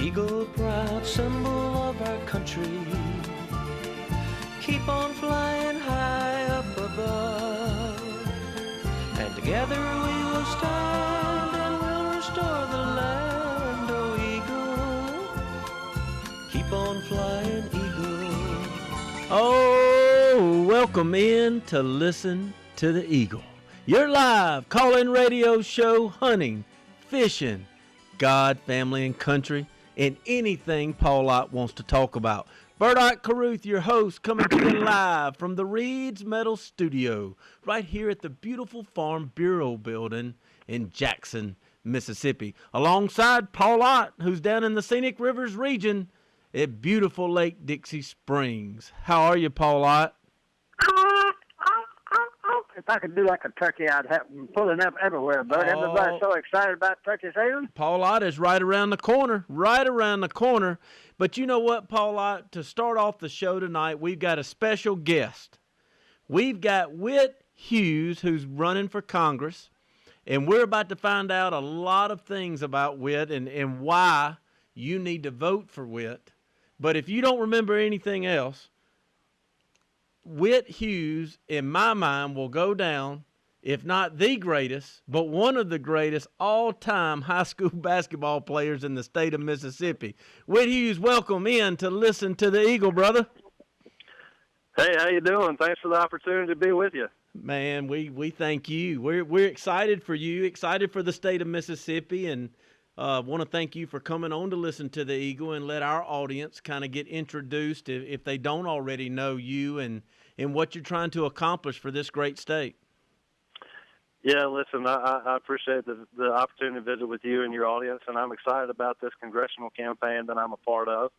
Eagle, proud symbol of our country, keep on flying high up above, and together we will stand and we'll restore the land. Oh, eagle, keep on flying, eagle. Oh, welcome in to Listen to the Eagle, your live call-in radio show, hunting, fishing, God, family, and country, and anything Paul Ott wants to talk about. Bert Ott Carruth, your host, coming to you live from the Reed's Metal Studio, right here at the beautiful Farm Bureau building in Jackson, Mississippi, alongside Paul Ott, who's down in the Scenic Rivers region at beautiful Lake Dixie Springs. How are you, Paul Ott? If I could do like a turkey, I'd have them pulling up everywhere, but everybody's so excited about turkey season. Paul Ott is right around the corner, But you know what, Paul Ott, to start off the show tonight, we've got a special guest. We've got Whit Hughes, who's running for Congress, and we're about to find out a lot of things about Whit and why you need to vote for Whit. But if you don't remember anything else, Whit Hughes, in my mind, will go down, if not the greatest, but one of the greatest all-time high school basketball players in the state of Mississippi. Whit Hughes, welcome in to Listen to the Eagle, brother. Hey, how you doing? Thanks for the opportunity to be with you. Man, we thank you. We're excited for you, excited for the state of Mississippi, and want to thank you for coming on to Listen to the Eagle and let our audience kind of get introduced, if they don't already know you and what you're trying to accomplish for this great state. Yeah, listen, I appreciate the opportunity to visit with you and your audience, and I'm excited about this congressional campaign that I'm a part of.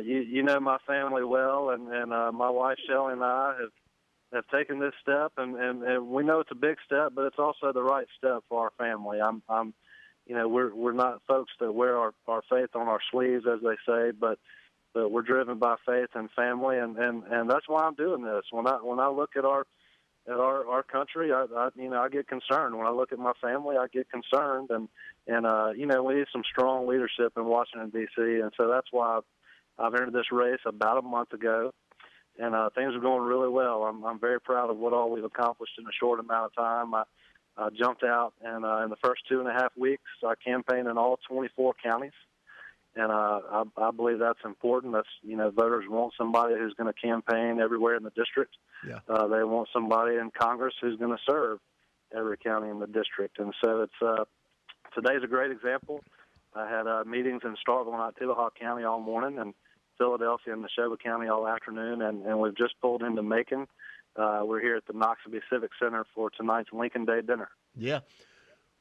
You know my family well, and my wife Shelley and I have taken this step, and we know it's a big step, but it's also the right step for our family. We're not folks that wear our faith on our sleeves, as they say, but we're driven by faith and family, and that's why I'm doing this. When I look at our country, I get concerned. When I look at my family, I get concerned, and we need some strong leadership in Washington D.C., and so that's why I've entered this race about a month ago, and things are going really well. I'm very proud of what all we've accomplished in a short amount of time. I jumped out, and in the first 2.5 weeks, I campaigned in all 24 counties. And I believe that's important. That's voters want somebody who's going to campaign everywhere in the district. Yeah. They want somebody in Congress who's going to serve every county in the district. And so today's a great example. I had meetings in Starkville and Ottawa County all morning, and Philadelphia and Neshoba County all afternoon, and we've just pulled into Macon. We're here at the Knoxville Civic Center for tonight's Lincoln Day dinner. Yeah.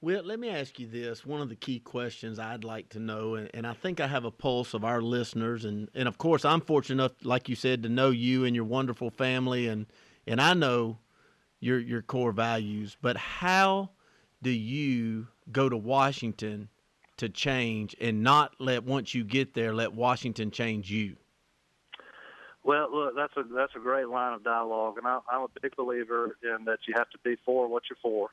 Well, let me ask you this. One of the key questions I'd like to know, and I think I have a pulse of our listeners, and of course I'm fortunate enough, like you said, to know you and your wonderful family, and I know your core values, but how do you go to Washington to change and not once you get there, let Washington change you? Well, look, that's a great line of dialogue, and I'm a big believer in that you have to be for what you're for.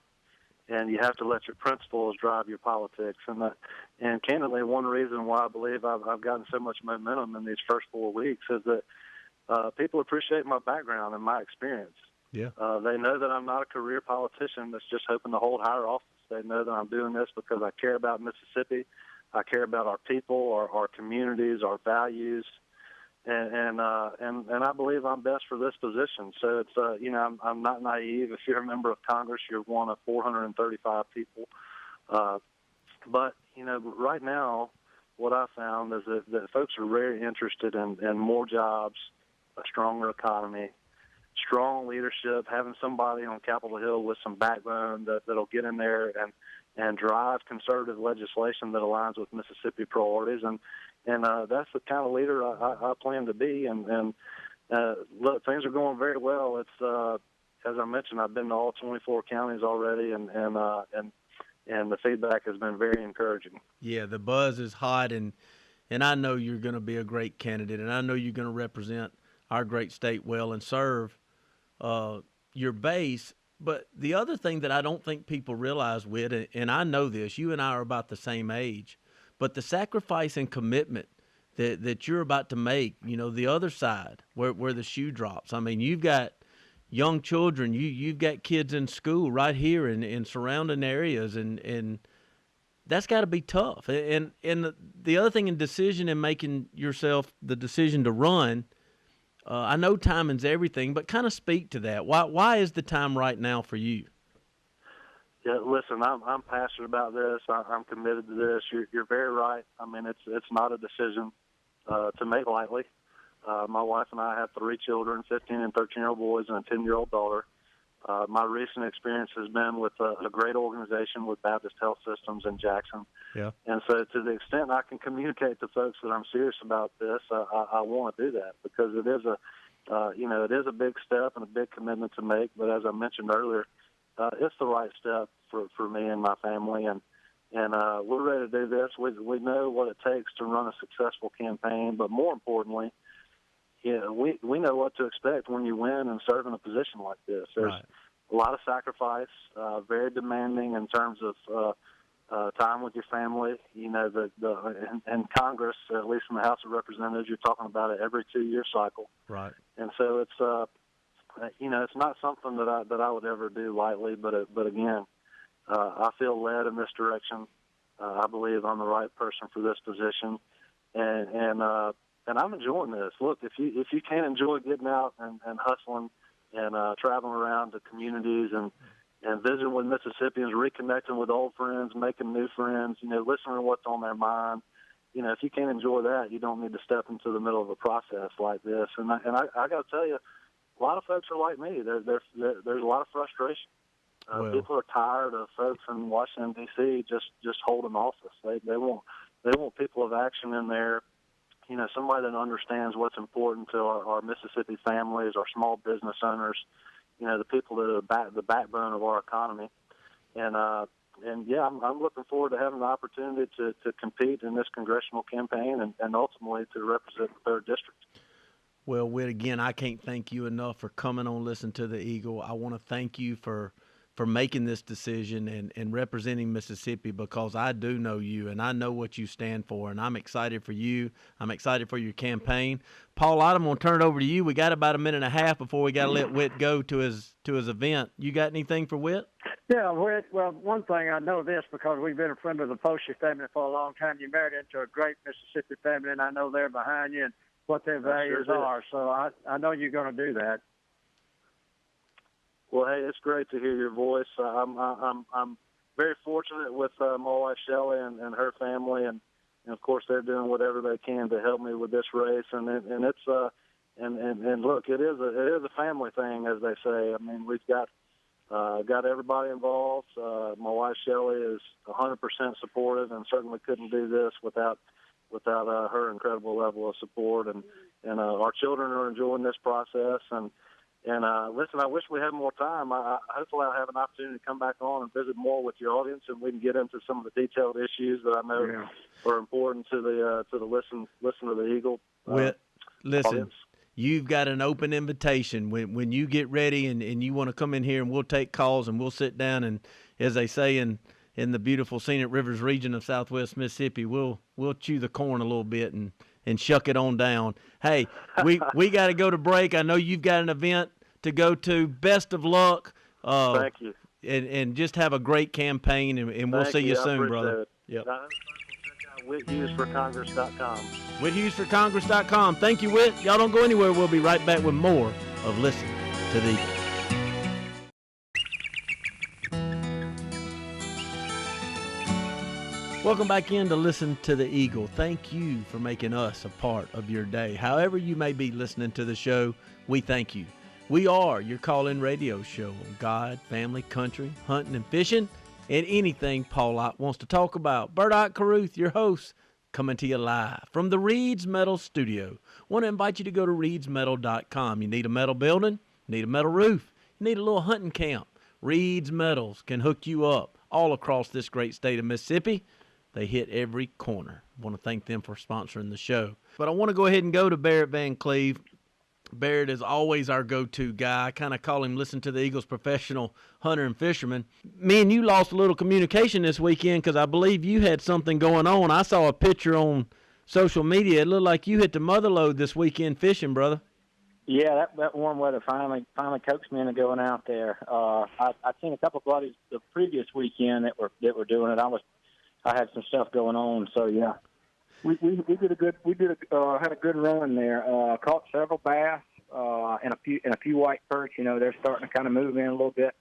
And you have to let your principles drive your politics. And candidly, one reason why I believe I've gotten so much momentum in these first 4 weeks is that people appreciate my background and my experience. Yeah. They know that I'm not a career politician that's just hoping to hold higher office. They know that I'm doing this because I care about Mississippi. I care about our people, our communities, our values. And I believe I'm best for this position. So it's I'm not naive. If you're a member of Congress, you're one of 435 people. But right now, what I found is that folks are very interested in more jobs, a stronger economy, strong leadership, having somebody on Capitol Hill with some backbone that'll get in there and drive conservative legislation that aligns with Mississippi priorities. And that's the kind of leader I plan to be. And look, things are going very well. It's as I mentioned, I've been to all 24 counties already, and the feedback has been very encouraging. Yeah, the buzz is hot, and I know you're going to be a great candidate, and I know you're going to represent our great state well and serve your base. But the other thing that I don't think people realize, Whit, and I know this, you and I are about the same age, but the sacrifice and commitment that you're about to make, the other side where the shoe drops. I mean, you've got young children, you've got kids in school right here in surrounding areas, and that's got to be tough. And the other thing in decision and making yourself the decision to run, I know timing's everything, but kind of speak to that. Why is the time right now for you? Yeah, listen, I'm passionate about this. I'm committed to this. You're very right. I mean, it's not a decision to make lightly. My wife and I have 3 children, 15 and 13-year-old boys and a 10-year-old daughter. My recent experience has been with a great organization with Baptist Health Systems in Jackson. Yeah. And so to the extent I can communicate to folks that I'm serious about this, I want to do that because it is it is a big step and a big commitment to make. But as I mentioned earlier, it's the right step for me and my family. And we're ready to do this. We know what it takes to run a successful campaign, but more importantly, we know what to expect when you win and serve in a position like this. There's a lot of sacrifice, very demanding in terms of time with your family. In Congress, at least in the House of Representatives, you're talking about it every 2-year cycle. Right. And so it's not something that I would ever do lightly. But again, I feel led in this direction. I believe I'm the right person for this position, and I'm enjoying this. Look, if you can't enjoy getting out and hustling and traveling around to communities and visiting with Mississippians, reconnecting with old friends, making new friends, listening to what's on their mind, if you can't enjoy that, you don't need to step into the middle of a process like this. And I got to tell you, a lot of folks are like me. There's a lot of frustration. People are tired of folks in Washington D.C. just holding office. They want people of action in there. Somebody that understands what's important to our Mississippi families, our small business owners, the people that are the backbone of our economy. And yeah, I'm looking forward to having the opportunity to compete in this congressional campaign and ultimately to represent the 3rd District. Well, Whit, again, I can't thank you enough for coming on Listen to the Eagle. I want to thank you for making this decision and representing Mississippi, because I do know you and I know what you stand for, and I'm excited for you. I'm excited for your campaign. Paul, I'm going to turn it over to you. We got about a minute and a half before we got to let Whit go to his event. You got anything for Whit? Yeah, Whit. Well, one thing I know this because we've been a friend of the Posey family for a long time. You married into a great Mississippi family, and I know they're behind you and what their values are. So I know you're going to do that. Well, hey, it's great to hear your voice. I'm very fortunate with my wife Shelley and her family, and of course they're doing whatever they can to help me with this race. And it's and look, it is a family thing, as they say. I mean, we've got everybody involved. My wife Shelley is 100% supportive, and certainly couldn't do this without her incredible level of support. And our children are enjoying this process. And listen, I wish we had more time. Hopefully I'll have an opportunity to come back on and visit more with your audience, and we can get into some of the detailed issues that I know are important to the listen to the Eagle. Listen, audience. You've got an open invitation. When you get ready and you want to come in here, and we'll take calls and we'll sit down, and as they say in the beautiful scenic rivers region of Southwest Mississippi, we'll chew the corn a little bit and shuck it on down. Hey, we got to go to break. I know you've got an event to go to. Best of luck. Thank you. And just have a great campaign, and we'll see you soon, brother. Yep. WhitHughesForCongress.com. WhitHughesForCongress.com. Thank you, Whit. Y'all don't go anywhere. We'll be right back with more of Listen to the Eagle. Welcome back in to Listen to the Eagle. Thank you for making us a part of your day. However you may be listening to the show, we thank you. We are your call-in radio show on God, family, country, hunting, and fishing, and anything Paul Ott wants to talk about. Bert Ott Carruth, your host, coming to you live from the Reed's Metal Studio. Want to invite you to go to reedsmetal.com. You need a metal building, you need a metal roof, you need a little hunting camp. Reed's Metals can hook you up all across this great state of Mississippi. They hit every corner. I want to thank them for sponsoring the show. But I want to go ahead and go to Barrett Van Cleave. Barrett is always our go-to guy. I kind of call him Listen to the Eagles professional hunter and fisherman. Me and you lost a little communication this weekend because I believe you had something going on. I saw a picture on social media. It looked like you hit the mother lode this weekend fishing, brother. Yeah, that warm weather finally coaxed me into going out there. I'd seen a couple of buddies the previous weekend that were doing it. I had some stuff going on, so yeah. We had a good run there. Caught several bass and a few white perch. You know, they're starting to kind of move in a little bit,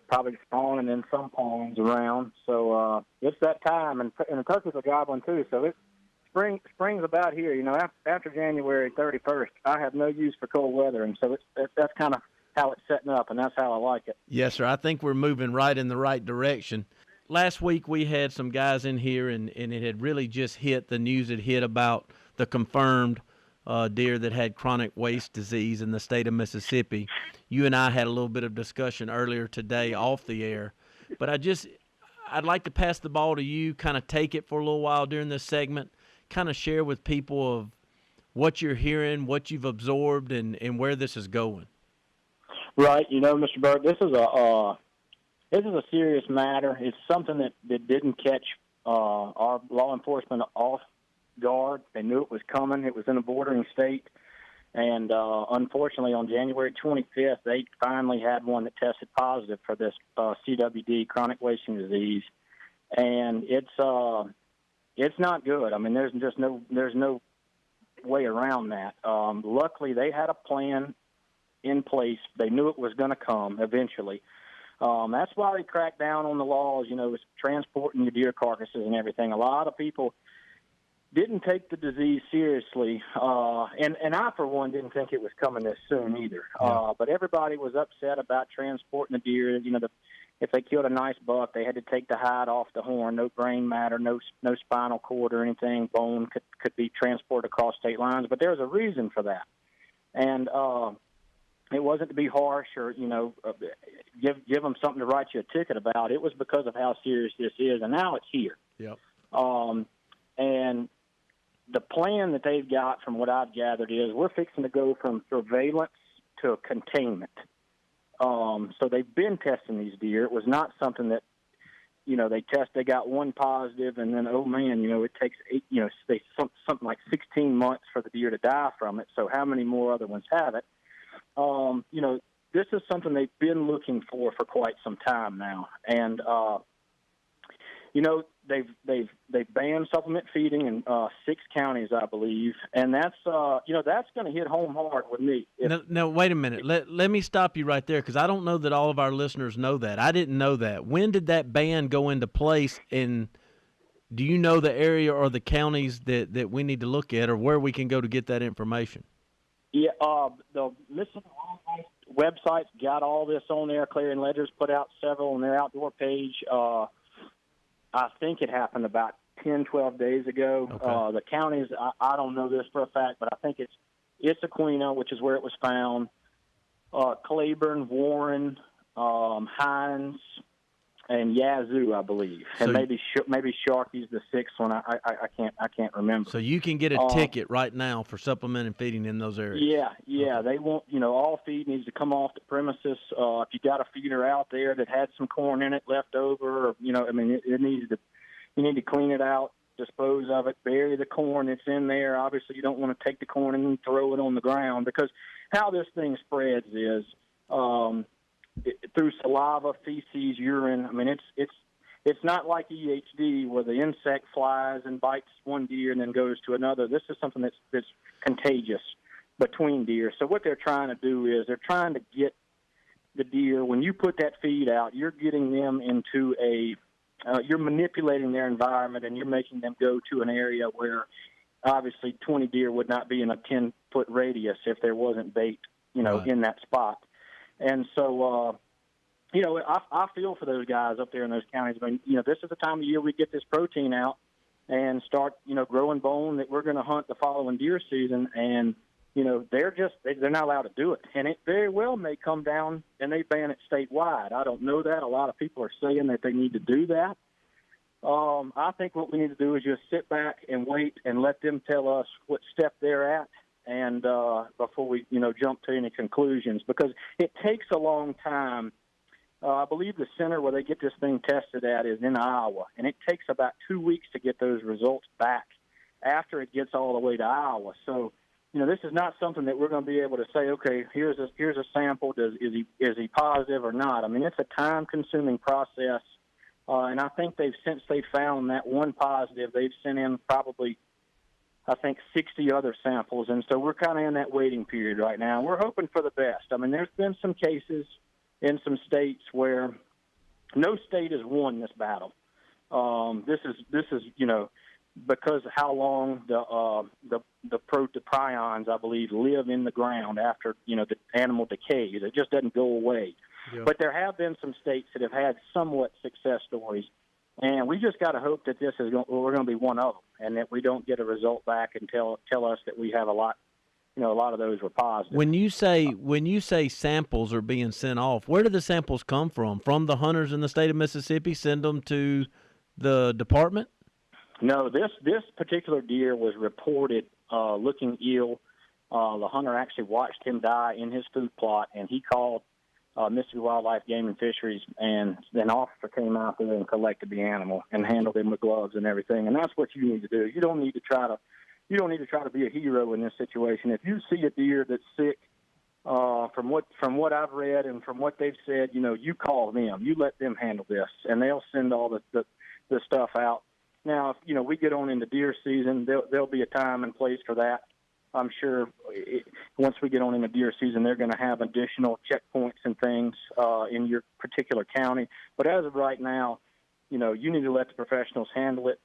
probably spawning in some ponds around. So it's that time, and the turkeys are gobbling too. So spring's about here. You know, after January 31st, I have no use for cold weather, and so that's kind of how it's setting up, and that's how I like it. Yes, sir. I think we're moving right in the right direction. Last week we had some guys in here, and it had really just hit, the news had hit about the confirmed deer that had chronic waste disease in the state of Mississippi. You and I had a little bit of discussion earlier today off the air, but I'd like to pass the ball to you, kind of take it for a little while during this segment, kind of share with people of what you're hearing, what you've absorbed, and where this is going. Right. You know, Mr. Bert, this is a serious matter. It's something that didn't catch our law enforcement off guard. They knew it was coming. It was in a bordering state. And unfortunately, on January 25th, they finally had one that tested positive for this CWD, chronic wasting disease. And it's not good. I mean, there's no way around that. Luckily, they had a plan in place. They knew it was going to come eventually. That's why they cracked down on the laws, you know, transporting the deer carcasses and everything. A lot of people didn't take the disease seriously, and I, for one, didn't think it was coming this soon either. Yeah. But everybody was upset about transporting the deer. You know, if they killed a nice buck, they had to take the hide off the horn. No brain matter, no spinal cord or anything. Bone could be transported across state lines. But there's a reason for that. And it wasn't to be harsh or, you know, give them something to write you a ticket about. It was because of how serious this is, and now it's here. Yep. And the plan that they've got, from what I've gathered, is we're fixing to go from surveillance to containment. So they've been testing these deer. It was not something that, you know, they got one positive, and then, oh man, you know, it takes something like 16 months for the deer to die from it. So how many more other ones have it? You know, this is something they've been looking for quite some time now, and you know, they've banned supplement feeding in 6 counties, I believe, and that's that's going to hit home hard with me. Now, wait a minute. Let me stop you right there, because I don't know that all of our listeners know that. I didn't know that. When did that ban go into place, and do you know the area or the counties that we need to look at, or where we can go to get that information? Yeah, the Mississippi website's got all this on there. Clearing Ledgers put out several on their outdoor page. I think it happened about 10, 12 days ago. Okay. The counties, I don't know this for a fact, but I think it's Issaquena, which is where it was found, Claiborne, Warren, Hines, and Yazoo, I believe, and maybe Sharkey's the 6th one. I can't remember. So you can get a ticket right now for supplementing feeding in those areas. Yeah. Okay. They want, you know, all feed needs to come off the premises. If you got a feeder out there that had some corn in it left over, or, you know, I mean, you need to clean it out, dispose of it, bury the corn that's in there. Obviously, you don't want to take the corn and throw it on the ground, because how this thing spreads is through saliva, feces, urine. I mean, it's not like EHD where the insect flies and bites one deer and then goes to another. This is something that's contagious between deer. So what they're trying to do is they're trying to get the deer, when you put that feed out, you're getting them into you're manipulating their environment, and you're making them go to an area where obviously 20 deer would not be in a 10-foot radius if there wasn't bait, you know, right, in that spot. And so, you know, I feel for those guys up there in those counties. I mean, you know, this is the time of year we get this protein out and start, you know, growing bone that we're going to hunt the following deer season. And, you know, they're not allowed to do it. And it very well may come down and they ban it statewide. I don't know that. A lot of people are saying that they need to do that. I think what we need to do is just sit back and wait and let them tell us what step they're at, and before we, jump to any conclusions, because it takes a long time. I believe the center where they get this thing tested at is in Iowa, and it takes about 2 weeks to get those results back after it gets all the way to Iowa. So, this is not something that we're going to be able to say, okay, here's a sample. Is he positive or not? I mean, it's a time-consuming process, and I think since they found that one positive, they've sent in probably, I think, 60 other samples, and so we're kind of in that waiting period right now. We're hoping for the best. I mean, there's been some cases in some states where no state has won this battle. This is because of how long the prions, I believe, live in the ground after the animal decays. It just doesn't go away. Yeah. But there have been some states that have had somewhat success stories, and we just got to hope that we're going to be one of them, and that we don't get a result back and tell us that we have a lot of those were positive. When you say samples are being sent off, where do the samples come from? From the hunters in the state of Mississippi send them to the department? No, this particular deer was reported looking ill. The hunter actually watched him die in his food plot, and he called Mississippi Wildlife Game and Fisheries, and an officer came out there and collected the animal and handled him with gloves and everything. And that's what you need to do. You don't need to try to be a hero in this situation. If you see a deer that's sick, from what I've read and from what they've said, you call them. You let them handle this, and they'll send all the stuff out. Now, if we get on into deer season, there'll be a time and place for that. I'm sure once we get on into deer season, they're going to have additional checkpoints and things in your particular county. But as of right now, you need to let the professionals handle it.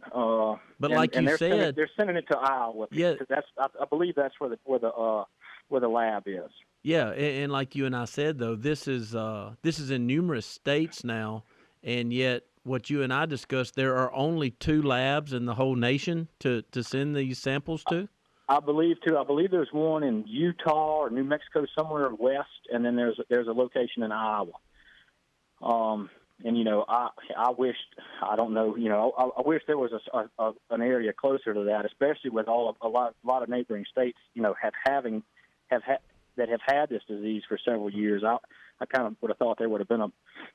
But like you said, they're sending it to Iowa. Yeah, I believe that's where the lab is. Yeah, and like you and I said, though, this is in numerous states now, and yet what you and I discussed, there are only 2 labs in the whole nation to send these samples to? I believe there's one in Utah or New Mexico, somewhere west, and then there's a location in Iowa. And I wished, I don't know, I wish there was an area closer to that, especially with a lot of neighboring states, have had this disease for several years. I kind of would have thought there would have been a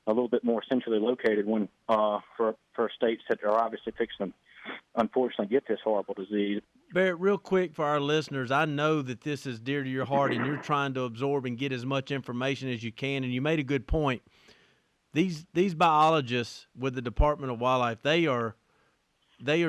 little bit more centrally located one for states that are obviously fixing to, unfortunately, get this horrible disease. Barrett, real quick for our listeners, I know that this is dear to your heart and you're trying to absorb and get as much information as you can, and you made a good point. These biologists with the Department of Wildlife, they are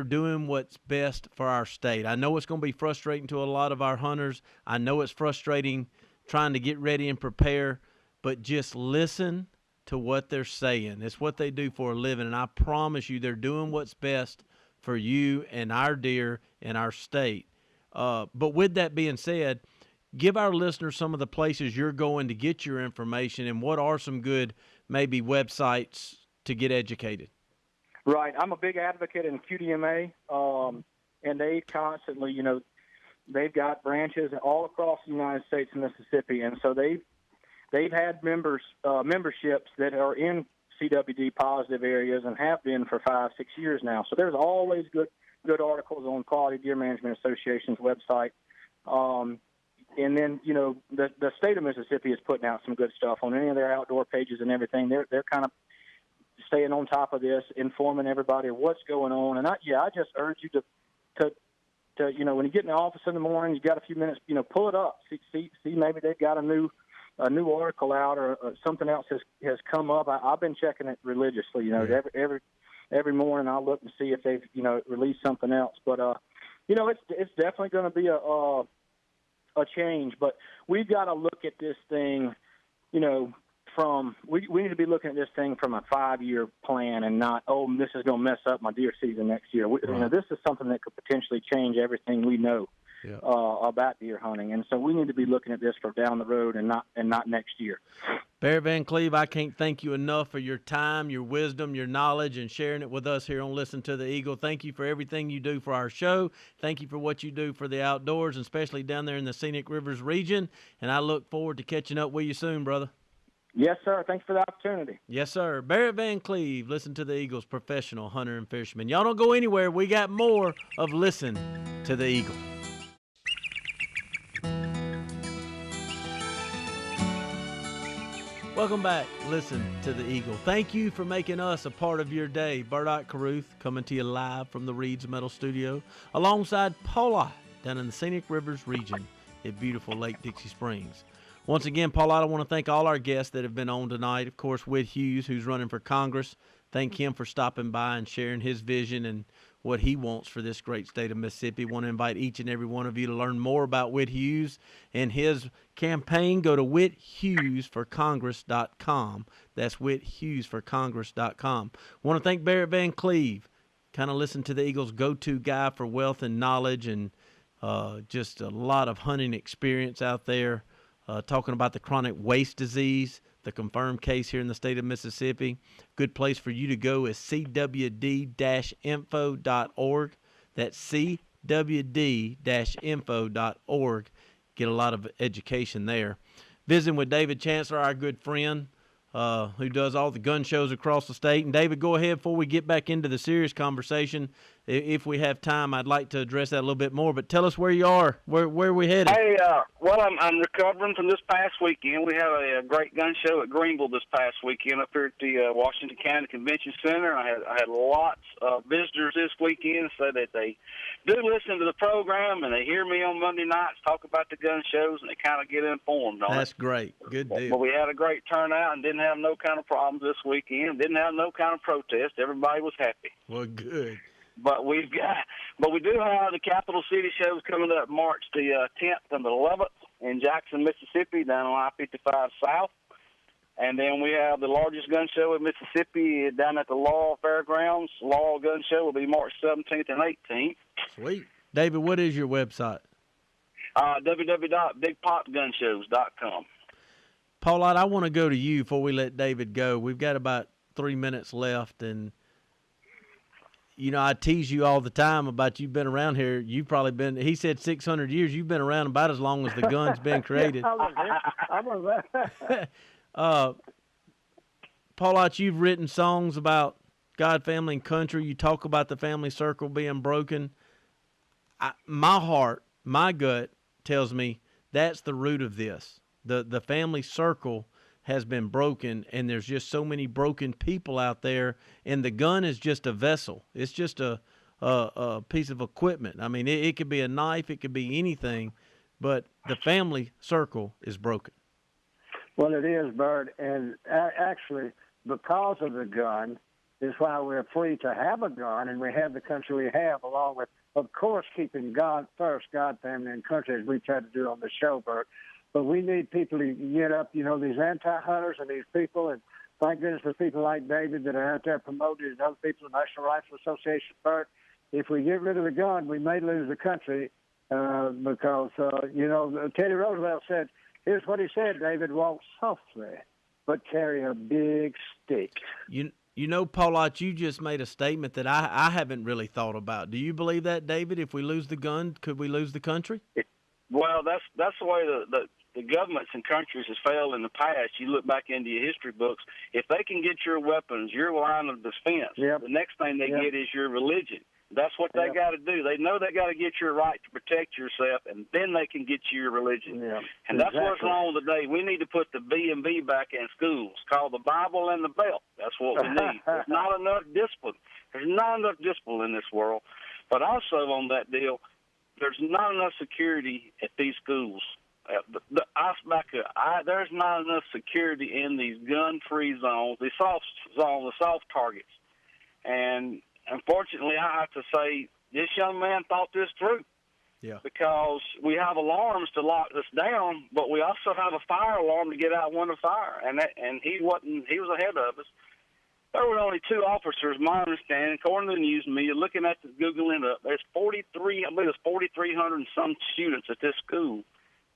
doing what's best for our state. I know it's going to be frustrating to a lot of our hunters. I know it's frustrating trying to get ready and prepare, but just listen to what they're saying. It's what they do for a living, and I promise you they're doing what's best for you and our deer in our state. But with that being said, give our listeners some of the places you're going to get your information, and what are some good maybe websites to get educated. Right. I'm a big advocate in QDMA, and they constantly, they've got branches all across the United States and Mississippi, and so they've had memberships that are in CWD positive areas and have been for 5-6 years now. So there's always good articles on Quality Deer Management Association's website. And then, the state of Mississippi is putting out some good stuff on any of their outdoor pages and everything. They're kind of staying on top of this, informing everybody of what's going on. And I just urge you to when you get in the office in the morning, you got a few minutes, pull it up, see maybe they've got a new article out or something else has come up. I've been checking it religiously. Every morning I'll look and see if they've released something else. But it's definitely going to be a change. But we've got to look at this thing, we need to be looking at this thing from a 5-year plan and not, this is going to mess up my deer season next year. This is something that could potentially change everything we know about deer hunting, and so we need to be looking at this for down the road and not next year. Barrett Van Cleave, I can't thank you enough for your time, your wisdom, your knowledge, and sharing it with us here on Listen to the Eagle. Thank you for everything you do for our show. Thank you for what you do for the outdoors, and especially down there in the Scenic Rivers region, and I look forward to catching up with you soon, brother. Yes, sir. Thanks for the opportunity. Yes, sir. Barrett Van Cleave, Listen to the Eagle's professional hunter and fisherman. Y'all don't go anywhere. We got more of Listen to the Eagle. Welcome back. Listen to the Eagle. Thank you for making us a part of your day. Bert Ott Carruth coming to you live from the Reed's Metal Studio alongside Paul Ott down in the Scenic Rivers region at beautiful Lake Dixie Springs. Once again, Paul Ott, I want to thank all our guests that have been on tonight. Of course, Whit Hughes, who's running for Congress. Thank him for stopping by and sharing his vision and what he wants for this great state of Mississippi. Want to invite each and every one of you to learn more about Whit Hughes and his campaign. Go to whithughesforcongress.com. That's whithughesforcongress.com. Want to thank Barrett Van Cleave. Kind of listen to the Eagles' go-to guy for wealth and knowledge and just a lot of hunting experience out there, talking about the chronic waste disease, the confirmed case here in the state of Mississippi. Good place for you to go is cwd-info.org. That's cwd-info.org. Get a lot of education there. Visiting with David Chancellor, our good friend, who does all the gun shows across the state. And David, go ahead before we get back into the serious conversation. If we have time, I'd like to address that a little bit more. But tell us where you are. Where are we headed? Hey, well, I'm recovering from this past weekend. We had a great gun show at Greenville this past weekend up here at the Washington County Convention Center. I had lots of visitors this weekend, so that they do listen to the program and they hear me on Monday nights talk about the gun shows, and they kind of get informed on That's great. Good deal. But we had a great turnout and didn't have no kind of problems this weekend. Didn't have no kind of protest. Everybody was happy. Well, good. But we do have the Capital City shows coming up March the 10th and the 11th in Jackson, Mississippi, down on I-55 South. And then we have the largest gun show in Mississippi down at the Laurel Fairgrounds. Laurel Gun Show will be March 17th and 18th. Sweet. David, what is your website? www.bigpopgunshows.com. Paul Ott, I want to go to you before we let David go. We've got about 3 minutes left, and you know, I tease you all the time about you've been around here. You've probably been, he said 600 years. You've been around about as long as the gun's been created. I was there. Paul Ott, you've written songs about God, family, and country. You talk about the family circle being broken. My heart, my gut tells me that's the root of this. The family circle has been broken, and there's just so many broken people out there, and the gun is just a vessel. It's just a piece of equipment. I mean, it could be a knife, it could be anything, but the family circle is broken. Well, it is, Bert, and actually, because of the gun is why we're free to have a gun, and we have the country we have, along with, of course, keeping God first, God, family, and country, as we try to do on the show, Bert. But we need people to get up, you know, these anti-hunters and these people, and thank goodness for people like David that are out there promoting and other people in the National Rifle Association. Bert, if we get rid of the gun, we may lose the country because, you know, Teddy Roosevelt said, here's what he said, David, walk softly, but carry a big stick. You know, Paul Ott, you just made a statement that I haven't really thought about. Do you believe that, David? If we lose the gun, could we lose the country? Well, that's the way the governments and countries has failed in the past. You look back into your history books. If they can get your weapons, your line of defense, the next thing they get is your religion. That's what they got to do. They know they got to get your right to protect yourself, and then they can get you your religion. And that's what's wrong today. We need to put the B&B back in schools, called the Bible and the Belt. That's what we need. There's not enough discipline. There's not enough discipline in this world. But also on that deal, there's not enough security at these schools. There's not enough security in these gun-free zones, the soft zones, the soft targets. And unfortunately, I have to say, this young man thought this through. Yeah. Because we have alarms to lock us down, but we also have a fire alarm to get out when a fire. And he was ahead of us. There were only 2 officers, my understanding, according to the news media, looking at the Googling up. There's 4,300 and some students at this school.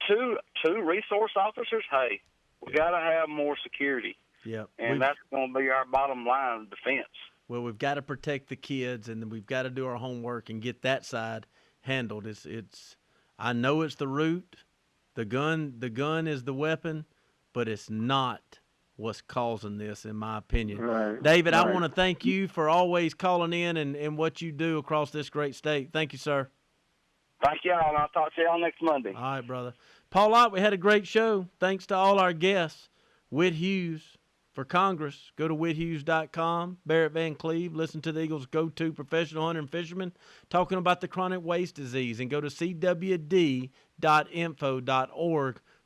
Two resource officers. Hey, we got to have more security. Yeah, and that's going to be our bottom line of defense. Well, we've got to protect the kids, and then we've got to do our homework and get that side handled. It's. I know it's the root. The gun is the weapon, but it's not what's causing this, in my opinion. Right. David, I want to thank you for always calling in and what you do across this great state. Thank you, sir. Thank y'all, and I'll talk to y'all next Monday. All right, brother. Paul Ott, we had a great show. Thanks to all our guests. Whit Hughes for Congress. Go to whithughes.com. Barrett Van Cleave. Listen to the Eagles' go-to professional hunter and fisherman talking about the chronic waste disease. And go to cwd.info.org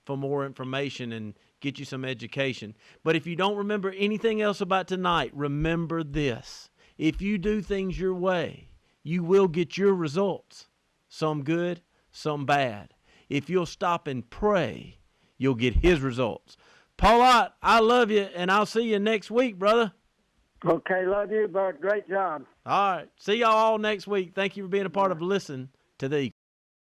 for more information and get you some education. But if you don't remember anything else about tonight, remember this. If you do things your way, you will get your results. Some good, some bad. If you'll stop and pray, you'll get his results. Paul Ott, I love you, and I'll see you next week, brother. Okay, love you, Bert. Great job. All right. See y'all all next week. Thank you for being a part of Listen to the Eagles.